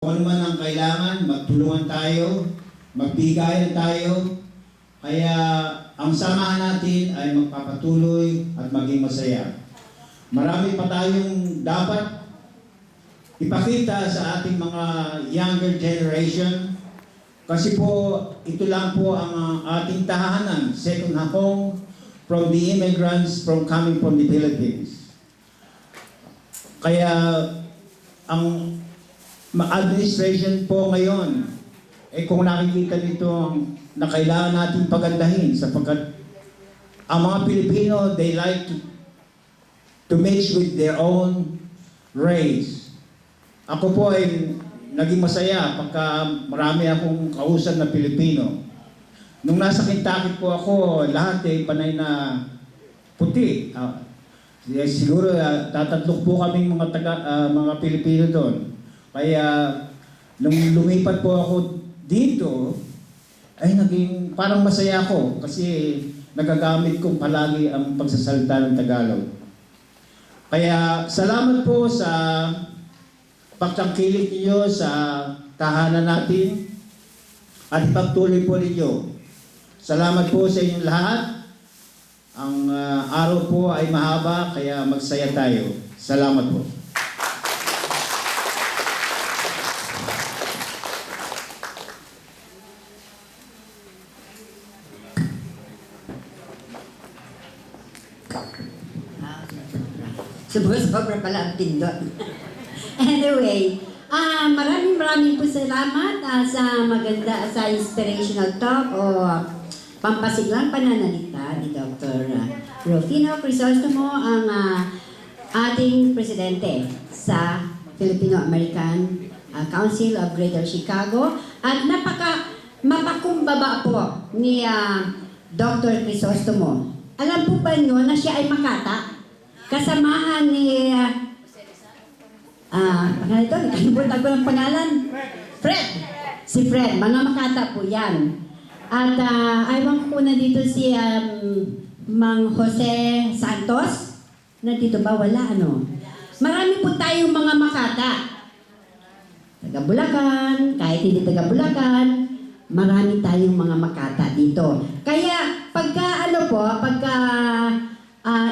Kung ano man ang kailangan, magtulungan tayo, magbigayan tayo, kaya ang samahan natin ay magpapatuloy at maging masaya. Marami pa tayong dapat ipakita sa ating mga younger generation kasi po ito lang po ang ating tahanan, second home from the immigrants coming from the Philippines. Kaya ang administration po ngayon, kung nakikita nito na kailangan natin pagandahin sapagkat ang mga Pilipino, they like to mix with their own race. Ako po ay naging masaya pagka marami akong kausap na Pilipino. Nung nasa Kentucky po ako, lahat panay na puti. Siguro tatatlok po kaming mga Pilipino doon. Kaya nung lumipat po ako dito, ay naging parang masaya ako kasi nagagamit ko palagi ang pagsasalita ng Tagalog. Kaya salamat po sa pagtangkilik niyo sa tahanan natin at ipagtuloy po ninyo. Salamat po sa inyong lahat. Ang araw po ay mahaba kaya magsaya tayo. Salamat po. Sobra pala ang pindot. Anyway, maraming po salamat sa maganda, sa inspirational talk o pampasiglang pananalita ni Dr. Rufino Crisostomo, ang ating presidente sa Filipino-American Council of Greater Chicago. At mapakumbaba po ni Dr. Crisostomo. Alam po ba nyo na siya ay Makata? Kasamahan ni pangalan ito, nakalimutan ko ng pangalan. Fred! Si Fred, mga Makata po yan. At aywan ko na dito si Mang Jose Santos. Nandito ba? Wala, ano? Marami po tayong mga Makata. Taga Bulacan, kahit hindi taga Bulacan, marami tayong mga Makata dito. Kaya pagka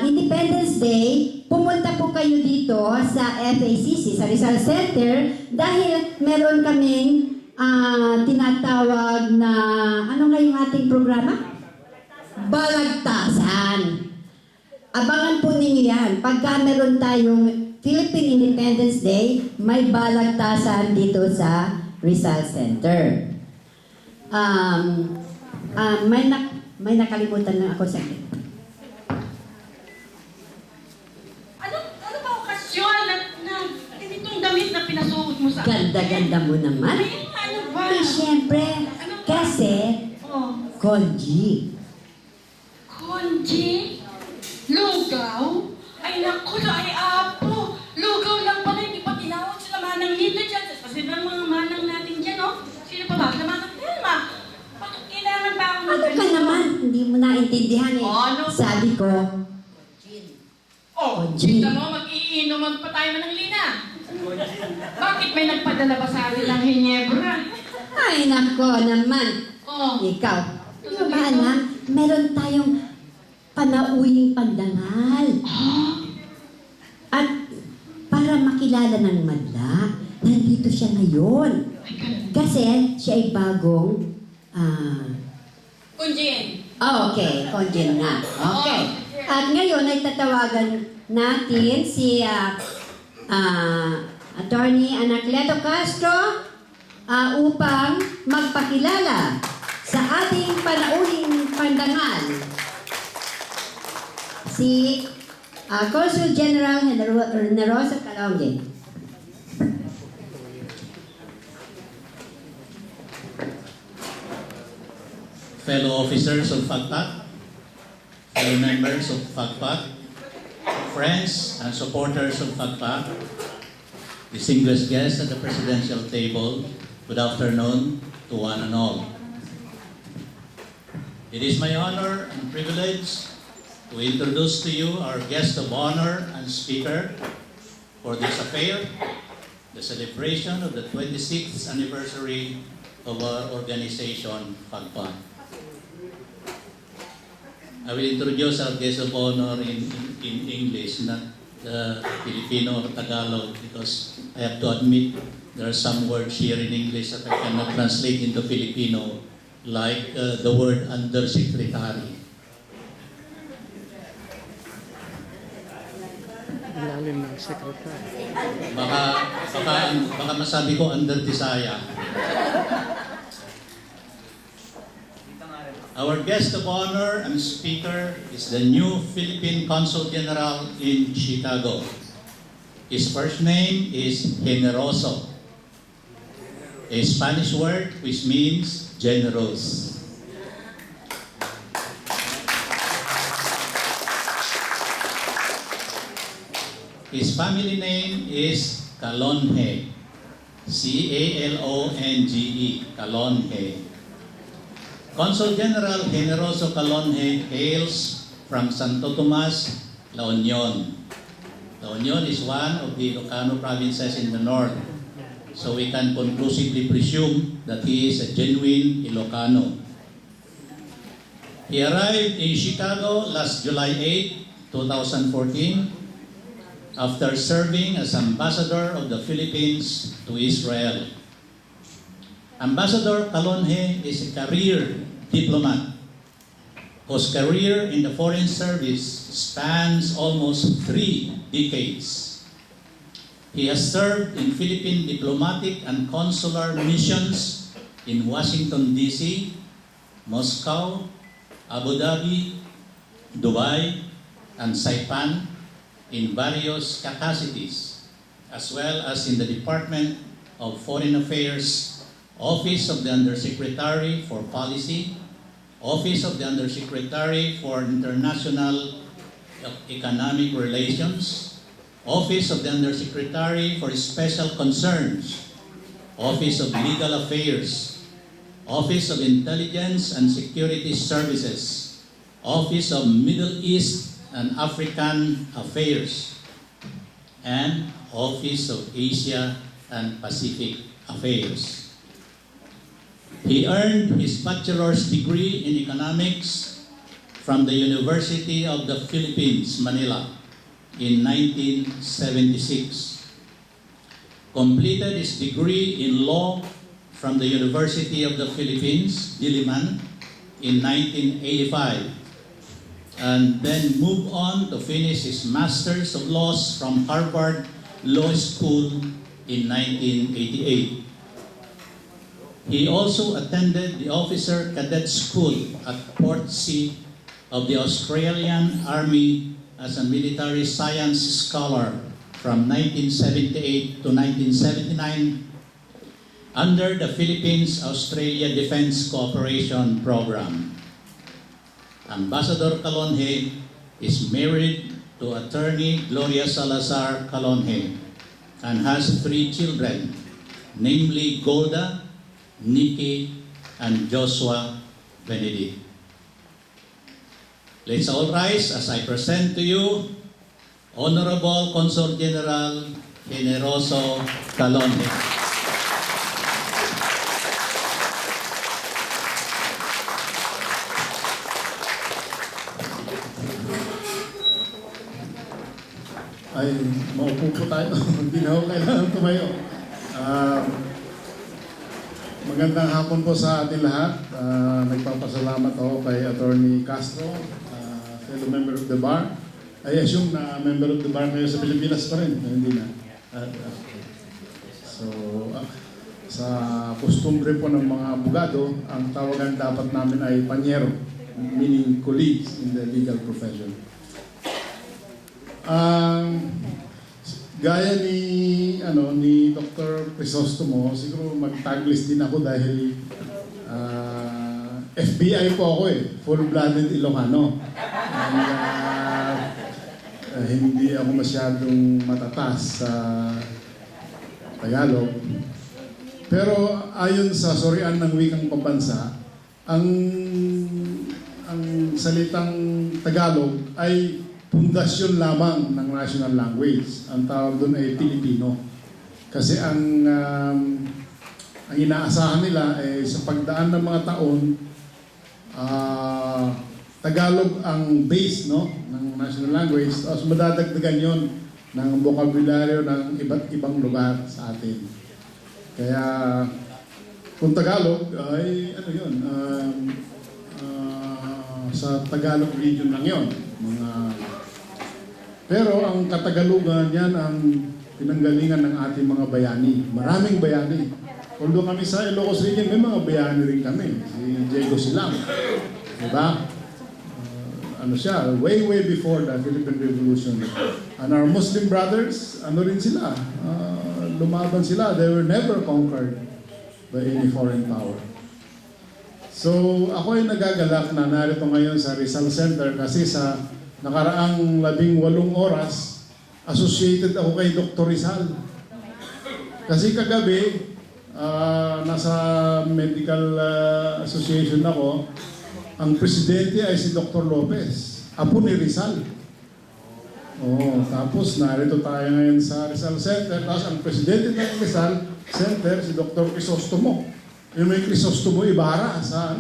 Independence Day, pumunta po kayo dito sa FACC, sa Rizal Center, dahil meron kaming tinatawag na, ano nga yung ating programa? Balagtasan. Abangan po ninyo yan. Pagka meron tayong Philippine Independence Day, may balagtasan dito sa Rizal Center. May nakalimutan lang ako sa akin. Damit na pinasuot mo sa Ganda-ganda mo naman. Ay, ano ba? Eh, siyempre, kasi, Konji. Konji? Lugaw? Ay, naku, ay apo. Lugaw lang pala, hindi pa tinawag sila manang dito dyan. Kasi ba mga manang natin dyan, oh? Sino pa ba? Sila manang Telma. Bakit kailangan ba ako Ano ka naman? Hindi mo naintindihan eh. Ano? Sabi ko, Oh, Konji. kita mo, mag-iinuman pa tayo ng lina. Bakit may nagpadala ba sa atin ng Hinebra? ay nako naman. Oh. Ikaw, ano ba anak? Meron tayong panauwing pandangal. At para makilala ng madla, nandito siya ngayon. Kasi siya ay bagong Kunjin. okay, konjen na. Okay. At ngayon ay tatawagan natin si Attorney Anacleto Castro upang magpakilala sa ating panauling pandangal. Si Consul General Generosa Calonge. Fellow officers of FACPAC, fellow members of FACPAC, friends and supporters of FACPAC, distinguished guests at the presidential table, good afternoon to one and all. It is my honor and privilege to introduce to you our guest of honor and speaker for this affair, the celebration of the 26th anniversary of our organization, FAGPA. I will introduce our guest of honor in English, not Filipino or Tagalog, because I have to admit there are some words here in English that I cannot translate into Filipino, like the word undersecretary. Ilalim ng sekretary. Baka masabi ko under Tisaya. Our guest of honor and speaker is the new Philippine Consul General in Chicago. His first name is Generoso, a Spanish word which means generous. His family name is Calonge, C-A-L-O-N-G-E, Calonge. Consul General Generoso Calonge hails from Santo Tomas, La Union. La Union is one of the Ilocano provinces in the north, so we can conclusively presume that he is a genuine Ilocano. He arrived in Chicago last July 8, 2014, after serving as ambassador of the Philippines to Israel. Ambassador Calonge is a career diplomat whose career in the foreign service spans almost 3 decades. He has served in Philippine diplomatic and consular missions in Washington, D.C., Moscow, Abu Dhabi, Dubai, and Saipan in various capacities, as well as in the Department of Foreign Affairs, Office of the Undersecretary for Policy, Office of the Undersecretary for International Economic Relations, Office of the Undersecretary for Special Concerns, Office of Legal Affairs, Office of Intelligence and Security Services, Office of Middle East and African Affairs, and Office of Asia and Pacific Affairs. He earned his bachelor's degree in economics from the University of the Philippines, Manila, in 1976. Completed his degree in law from the University of the Philippines, Diliman, in 1985. And then moved on to finish his Master's of Laws from Harvard Law School in 1988. He also attended the Officer Cadet School at Port C of the Australian Army as a military science scholar from 1978 to 1979 under the Philippines-Australia Defense Cooperation Program. Ambassador Calonge is married to attorney Gloria Salazar Calonge and has 3 children, namely Golda, Nikki, and Joshua Benedict. Let's all rise as I present to you Honorable Consul General Generoso Calonge. Ay, maupo po tayo. Hindi na ako kailangan tumayo. Magandang hapon po sa ating lahat. Nagpapasalamat ako kay Attorney Castro, fellow member of the bar. I assume na member of the bar kayo sa Pilipinas pa rin. Hindi na. Sa kostumbre po ng mga abogado, ang tawagan dapat namin ay panyero, meaning colleagues in the legal profession. Gaya ni Dr. Crisostomo, siguro mag-taglist din ako dahil FBI po ako full-blooded Ilocano. And, hindi ako masyadong matatas sa Tagalog. Pero ayon sa surian ng wikang pambansa, ang salitang Tagalog ay pundasyon lamang ng national language. Ang tawag doon ay Pilipino. Kasi ang inaasahan nila ay sa pagdaan ng mga taon, Tagalog ang base, no, ng national language. Tapos madadagdagan yon ng vocabulary ng iba't ibang lugar sa atin. Kaya kung Tagalog ay ano yun, sa Tagalog region lang yon. Pero ang Katagalugan yan ang pinanggalingan ng ating mga bayani. Maraming bayani. Although kami sa Ilocos region, may mga bayani rin kami. Si Diego Silang. Diba? Ano siya, way before the Philippine Revolution. And our Muslim brothers, ano rin sila? Lumaban sila. They were never conquered by any foreign power. So, ako ay nagagalak na narito ngayon sa Rizal Center kasi sa nakaraang 18 oras, associated ako kay Dr. Rizal. Kasi kagabi, nasa medical association ako, ang presidente ay si Dr. Lopez, apo ni Rizal. Tapos narito tayo ngayon sa Rizal Center, tapos ang presidente ng Rizal Center, si Dr. Crisostomo. Yung may Crisostomo Ibarra sa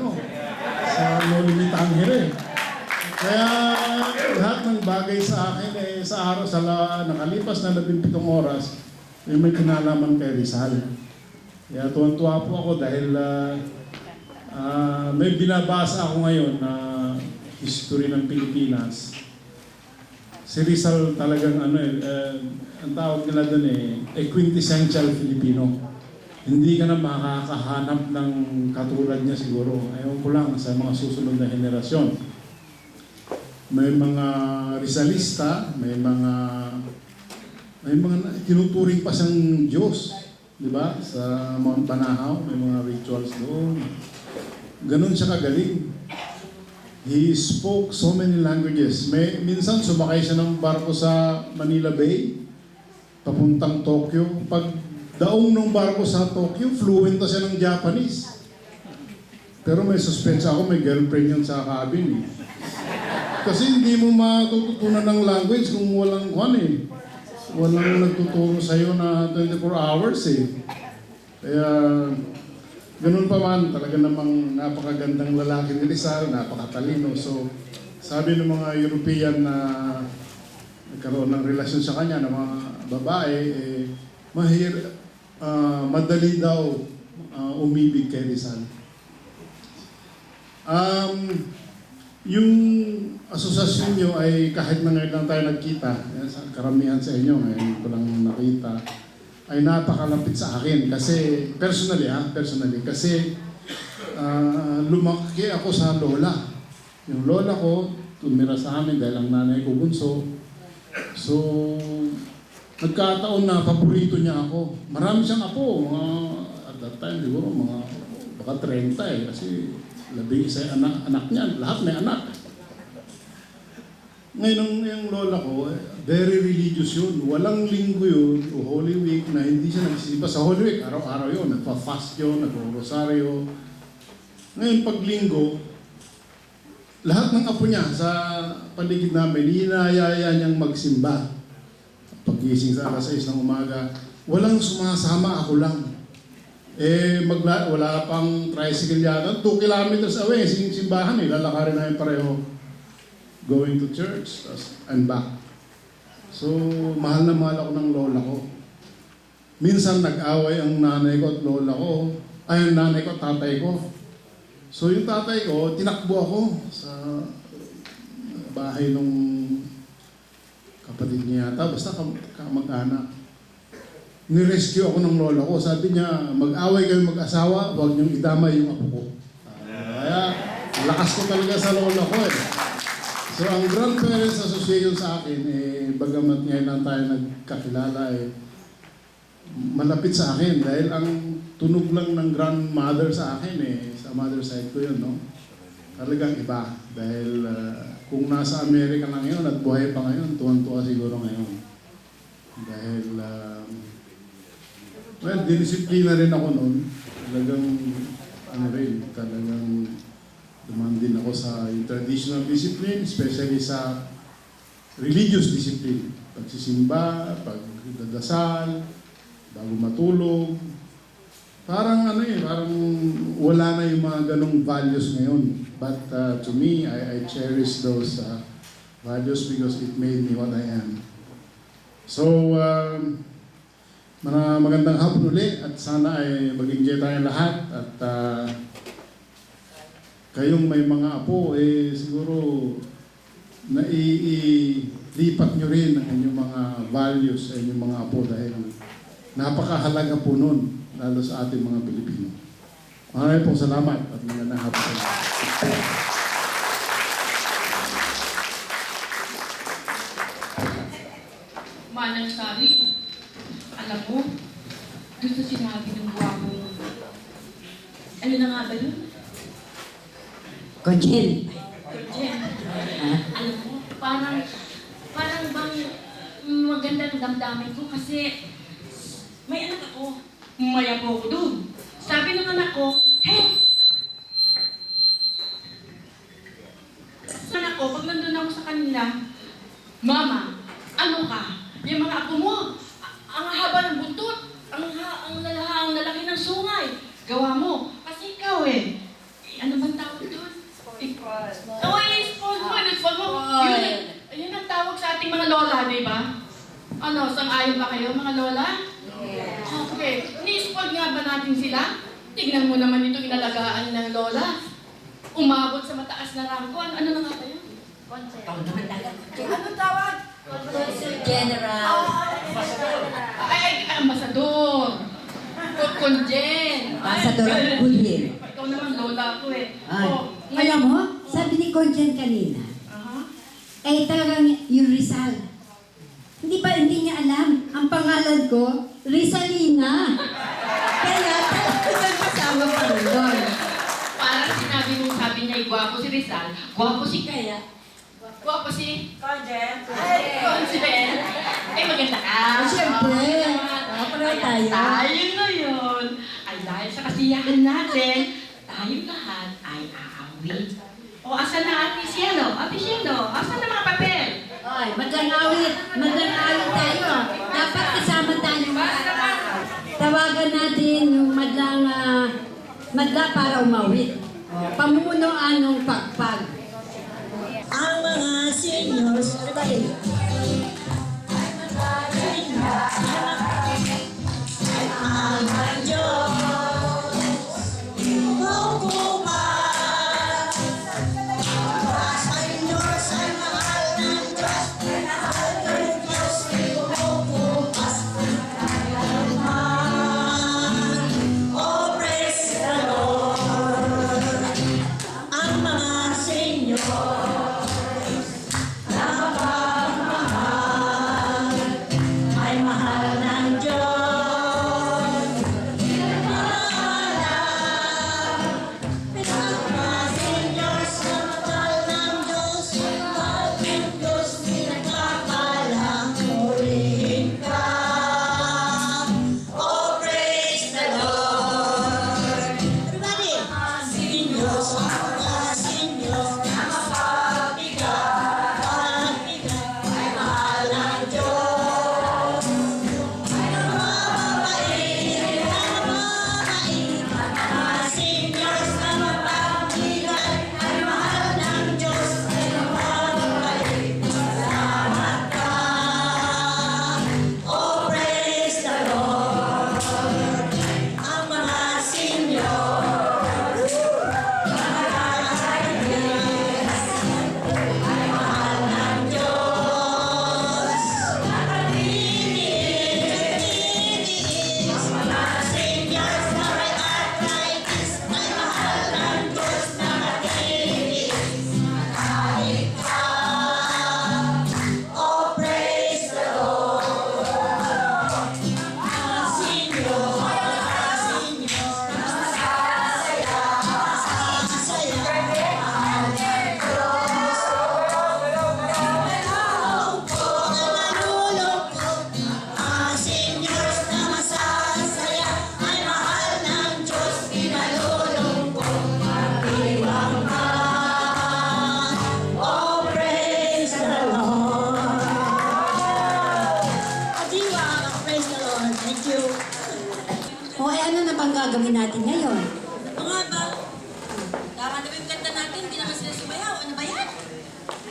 Nolimi Tangere. Kaya lahat ng bagay sa akin sa araw, nakalipas na 17 oras, may kinalaman kay Rizal. Kaya tuwan-tuwa po ako dahil may binabasa ako ngayon na history ng Pilipinas. Si Rizal talagang ang tawag nila doon a quintessential Filipino. Hindi ka na makakahanap ng katulad niya siguro. Ayaw ko lang sa mga susunod na henerasyon. May mga Rizalista, may mga tinuturing pa siyang Diyos, di ba? Sa Mount Banahaw, may mga rituals doon. Ganun siya kagaling. He spoke so many languages. Minsan sumakay siya ng barko sa Manila Bay, papuntang Tokyo. Pag daong ng barko sa Tokyo, fluent na siya ng Japanese. Pero may suspense ako, may girlfriend yun sa cabin. Kasi hindi mo matututunan ng language kung walang walang nagtuturo sa'yo na 24 hours Kaya, ganun pa man, talaga namang napakagandang lalaki ni Rizal, napakatalino. So, sabi ng mga European na nagkaroon ng relasyon sa kanya, ng mga babae, madali daw umibig kay Rizal. Yung asosasyon nyo ay kahit na ngayon lang tayo nagkita, karamihan sa inyo ngayon ko lang nakita, ay napakalapit sa akin kasi personally kasi lumaki ako sa lola. Yung lola ko tumira sa amin dahil ang nanay ko bunso. So nagkataon na paborito niya ako. Marami siyang apo, at that time siguro baka 30 kasi 11 anak niya, lahat may anak. Ngayon yung lola ko, very religious yun. Walang linggo yun, o Holy Week, na hindi siya nagsisipa. Sa Holy Week, araw-araw yun, nagpa-fast yun, nagro-rosaryo. Ngayon pag linggo, lahat ng apo niya sa paligid namin, hinayaya niyang magsimba. Paggising sa alas 6 ng umaga, walang sumasama, ako lang. Wala pang tricycle yata. 2 kilometers away, simbahan lalakarin namin pareho. Going to church, and back. So, mahal na mahal ako ng lola ko. Minsan nag-away ang nanay ko at lola ko. Ay, ang nanay ko at tatay ko. So, yung tatay ko, tinakbo ako sa bahay ng kapatid niya yata. Basta kamag-anak. Nirescue ako ng lola ko. Sabi niya, mag-away kayo mag-asawa, huwag niyong idamay yung apo ko. Kaya, lakas ko talaga sa lola ko So, ang Grandparents Association sa akin, bagamat ngayon lang tayo nagkakilala, malapit sa akin dahil ang tunog lang ng grandmother sa akin, sa mother side ko yun, no? Talagang iba. Dahil kung nasa Amerika lang yun at buhay pa ngayon, tuwan-tuwa siguro ngayon. Dahil, dinisiplina rin ako noon. Talagang dumaan din ako sa traditional discipline, especially sa religious discipline. Pagsisimba, pagdadasal, bago matulog. Parang parang wala na yung mga ganong values ngayon. But to me, I cherish those values because it made me what I am. So, magandang hapon ulit at sana ay mag-enjoy tayong lahat at kayong may mga apo, siguro nailipat nyo rin ang inyong mga values sa inyong mga apo dahil napakahalaga po nun, lalo sa ating mga Pilipino. Maraming pong salamat at magandang hapon. Manang Sari, alam mo, doon sa sinabi ng guwapong, ano na nga ba yun? Conjen. Jen, alam mo, parang bang maganda ng damdamin ko kasi may anak ako, maya po ako doon. Sabi ng anak ko, hey! Anak ko, pag nandun ako sa kanila, Mama, ano ka? Yung mga apo mo, ang haba ng buntot, ang lalaki ng sungay. Gawa mo. Kasi ikaw ano bang tawag doon? Oo, spoiled mo. Yun ang tawag sa ating mga lola, di ba? Ano, sang-ayon ba kayo, mga lola? Yes. Okay. Ni-spoiled nga ba natin sila? Tignan mo naman ito inalagaan ng lola. Umabot sa mataas na rangko. Ano na nga ba yun? Ano tawag? General. Ay, ambasador. Conjen. Ambassador Goodwill. Ikaw naman, lola ko Ay. ngayon. Alam mo, sabi ni Conjen kanina, talagang yung Rizal. Hindi niya alam. Ang pangalan ko, Rizalina. Kaya talagang kasama pa rin. Parang sabi niya, gwapo si Rizal, gwapo si Kaya. Gwapo si Conjen. Maganda ka. Siyempre. Pareho tayo. Tayo ngayon. Ay dahil sa kasiyahan natin, tayong lahat ay aawit. O, asan na Ate Cielo? Ate Cielo, asan na mga papel? Oy, maglang-awit tayo. Dapat kasama tayo. Tawagan natin yung madla para umawit. Pamunuan ng pagpag. Ang mga seniors, ano ba yun? Ang Diyos, hukuman. Sa seniors, ang mahal ng Diyos. Mahal ng Diyos, hukumas. Oh, praise the Lord. Ang mga seniors, napakahal, ay mahal na gagawin natin ngayon. Mga ba? Tama na ba yung kanta natin? Hindi naman sila sumayaw. Ano ba yan?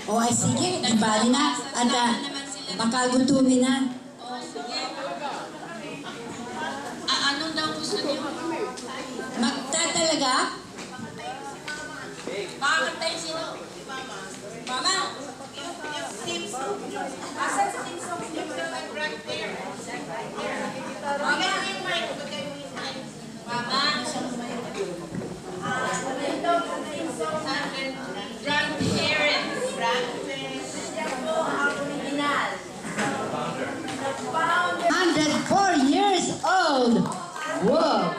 O ay sige, ibali na. At baka gutumin na. O, sige. Anong daw gusto niyo? Magtatalaga? Makakantayin sino? Mama? Team song. Asan sa team song? Right there. Mama? Mama? Grandparents. Grandparents. Yan po ang original. 104 years old! Wow!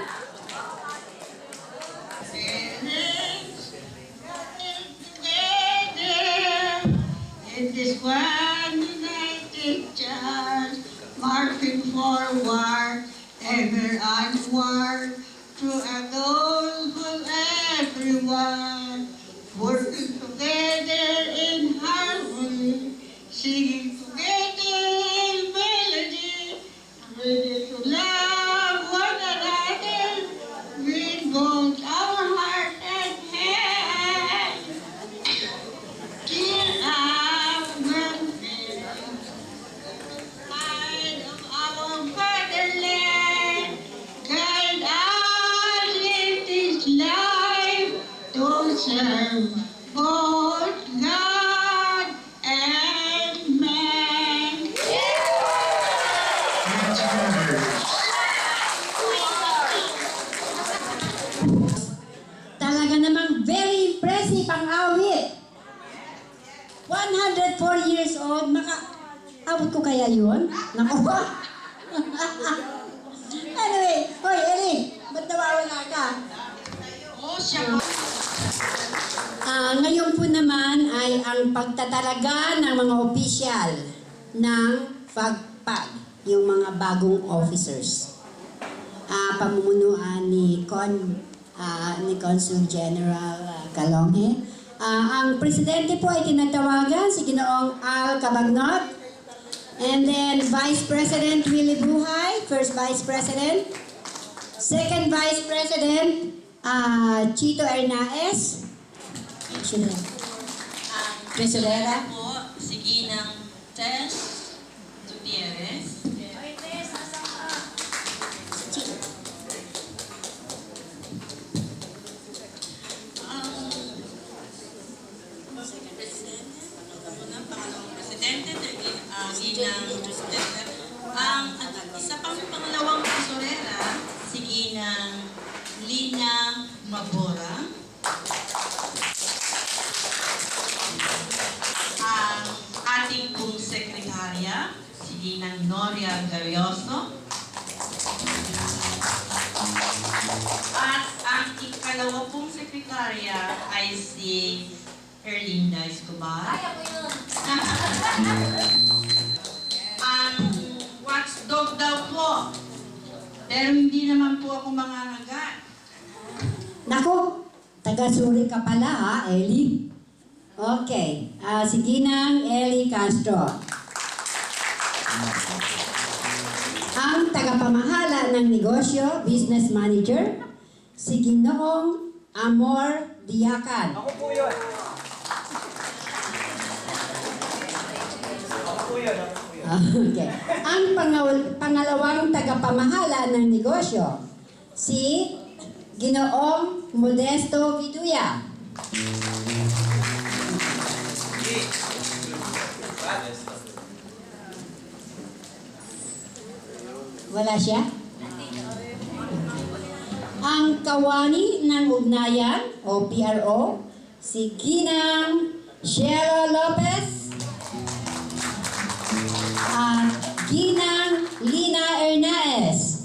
In this one united church, marching forward, ever onward, through a gospel everyone, working together in harmony, singing together in melody, ready to love one another, with both our heart and hand. Dear our pride of our fatherland, guide us in this life to serve both God and man. Talaga namang very impressive ang awit. 104 years old, abot ko kaya yun? Naku ba? Anyway, hoy Ellie, ba't nawawala ka? Ngayon po naman ay ang pagtatalaga ng mga opisyal ng FAGPAG, yung mga bagong officers. Pamumunuan ni Consul General Calonghe. Ang presidente po ay tinatawagan si Ginoong Al Cabagnot. And then Vice President Willie Buhay, First Vice President. Second Vice President Chito Hernaez. Tesorera. Po, si Ginang Tess Gutierrez. Pangalawang presidente, Ginang Tess. Ang isa pang pangalawang tesorera, si Ginang Lina Mabora. Ang ating pong sekretarya, si Ginang Noria Garioso. At ang ikalawa pong sekretarya ay si Erlinda Escobar. Ang watchdog daw po. Pero hindi naman po ako mangangagat. Naku, taga-suri ka pala ha, Ellie. Okay, si Ginang Ellie Castro. Ang tagapamahala ng negosyo, business manager, si Ginoong Amor Diacan. Ako po yun. Okay. Ang pangalawang tagapamahala ng negosyo, si Ginoong Modesto Viduya. Wala siya? Ang kawani ng ugnayan o PRO, si Ginang Sheila Lopez at Ginang Lina Hernaez.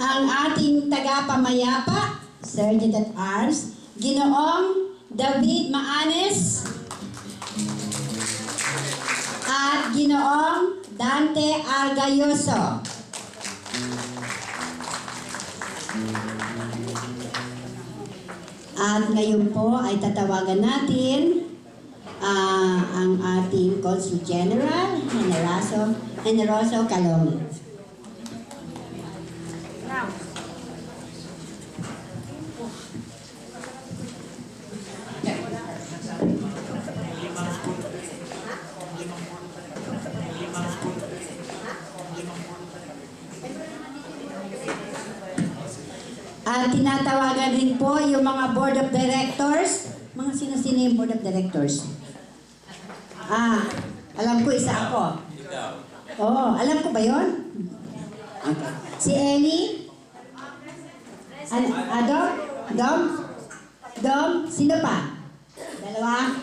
Ang ating tagapamayapa, Sergeant at Arms, Ginoong David Maanes at Ginoong Dante Argayoso. At ngayon po ay tatawagan natin ang ating Consul General, Generoso Calomi. At tinatawagan rin po yung mga board of directors. Mga sino-sino yung board of directors? Alam ko isa ako. Oo, alam ko ba yon? Okay. Si Ellie? Dom? Sino pa? Dalawa?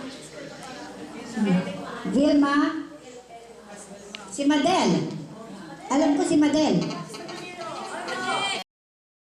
Vilma? Si Madel? Alam ko si Madel.